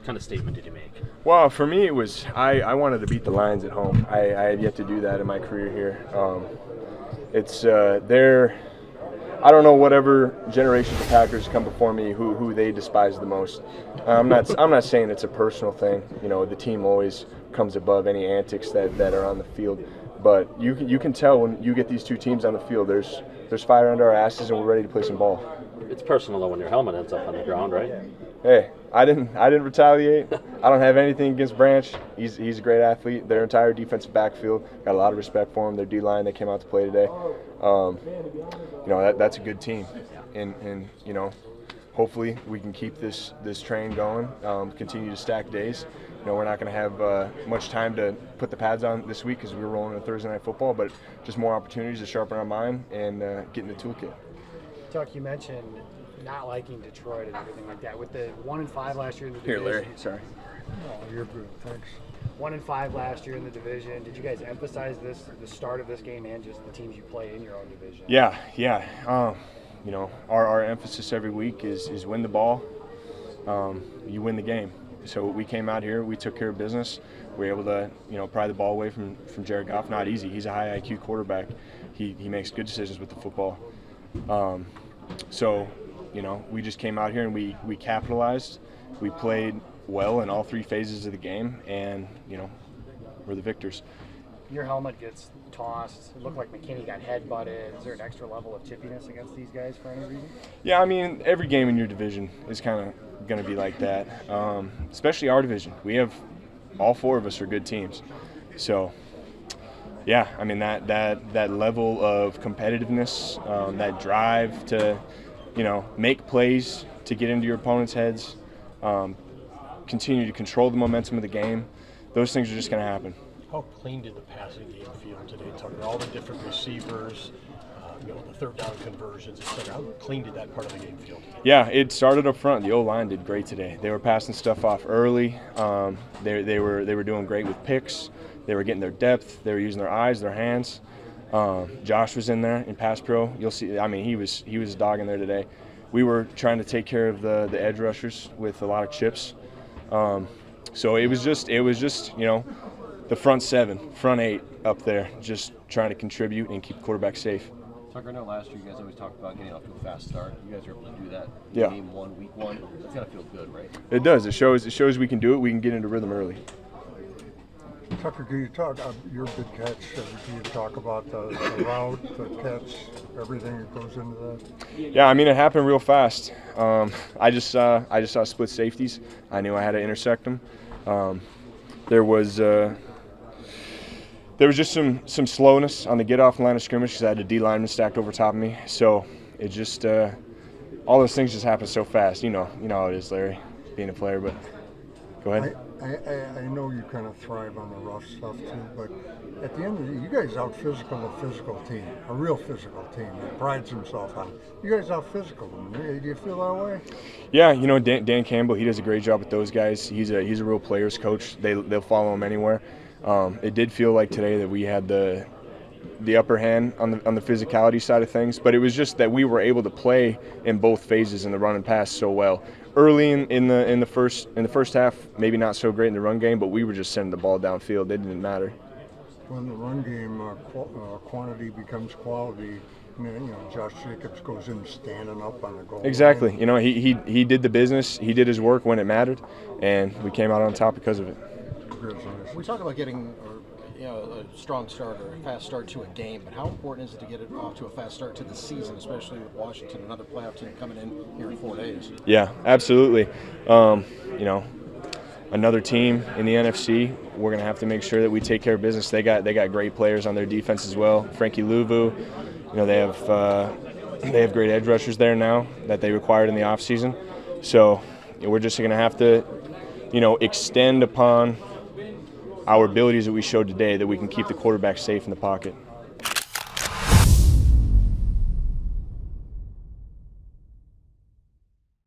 kind of statement did you make? Well, for me, it was I wanted to beat the Lions at home. I had yet to do that in my career here. They're I don't know whatever generations of Packers come before me who they despise the most. I'm not saying it's a personal thing. You know, the team always comes above any antics that are on the field. But you can tell when you get these two teams on the field, there's fire under our asses and we're ready to play some ball. It's personal though when your helmet ends up on the ground, right? Hey, I didn't retaliate. I don't have anything against Branch. He's a great athlete. Their entire defensive backfield, got a lot of respect for him. Their D-line, they came out to play today. That's a good team, and hopefully we can keep this train going. Continue to stack days. We're not going to have much time to put the pads on this week because we're rolling into Thursday Night Football, but just more opportunities to sharpen our mind and get in the toolkit. Tuck, you mentioned not liking Detroit and everything like that. With the 1-5 last year in the division. Here, Larry. Sorry. Oh, you're good. Thanks. 1-5 last year in the division. Did you guys emphasize this at the start of this game and just the teams you play in your own division? Yeah. Our emphasis every week is win the ball. You win the game. So we came out here, we took care of business. We were able to, pry the ball away from Jared Goff. Not easy. He's a high IQ quarterback. He makes good decisions with the football. We just came out here and we capitalized. We played well in all three phases of the game, and we're the victors. Your helmet gets tossed. It looked like McKinney got headbutted. Is there an extra level of chippiness against these guys for any reason? Yeah, I mean, every game in your division is kind of going to be like that, especially our division. We have all four of us are good teams. So, yeah, I mean, that level of competitiveness, that drive to, make plays to get into your opponent's heads, continue to control the momentum of the game, those things are just going to happen. How clean did the passing game feel today, Tucker? All the different receivers, the third down conversions, etc. How clean did that part of the game feel today? Yeah, it started up front. The O-line did great today. They were passing stuff off early. They were doing great with picks. They were getting their depth. They were using their eyes, their hands. Josh was in there in pass pro. You'll see. I mean, he was a dog in there today. We were trying to take care of the edge rushers with a lot of chips. So it was just the front seven, front eight up there, just trying to contribute and keep the quarterback safe. Tucker, I know last year you guys always talked about getting off to a fast start. You guys are able to do that. Yeah. Game one, week one. It's got to feel good, right? It does. It shows we can do it. We can get into rhythm early. Tucker, can you talk your big catch? Can you talk about the route, the catch, everything that goes into that? Yeah, I mean, it happened real fast. I just saw split safeties. I knew I had to intersect them. There was just some slowness on the get off line of scrimmage because I had a D lineman stacked over top of me. So it just all those things just happen so fast. You know how it is, Larry, being a player. But go ahead. I know you kind of thrive on the rough stuff too, but at the end of the day, you guys out physical a physical team, a real physical team that prides himself on. You guys out physical them. Do you feel that way? Yeah, Dan Campbell, he does a great job with those guys. He's a real players coach. They'll follow him anywhere. It did feel like today that we had the upper hand on the physicality side of things, but it was just that we were able to play in both phases in the run and pass so well. Early in the first half, maybe not so great in the run game, but we were just sending the ball downfield. It didn't matter. When the run game quantity becomes quality, Josh Jacobs goes in standing up on the goal line. Exactly. He did the business. He did his work when it mattered, and we came out on top because of it. We talk about getting a strong start or a fast start to a game, but how important is it to get it off to a fast start to the season, especially with Washington, another playoff team coming in here in 4 days? Yeah, absolutely. Another team in the NFC, we're going to have to make sure that we take care of business. They got great players on their defense as well. Frankie Louvu, they have great edge rushers there now that they required in the offseason. So we're just going to have to, extend upon our abilities that we showed today, that we can keep the quarterback safe in the pocket.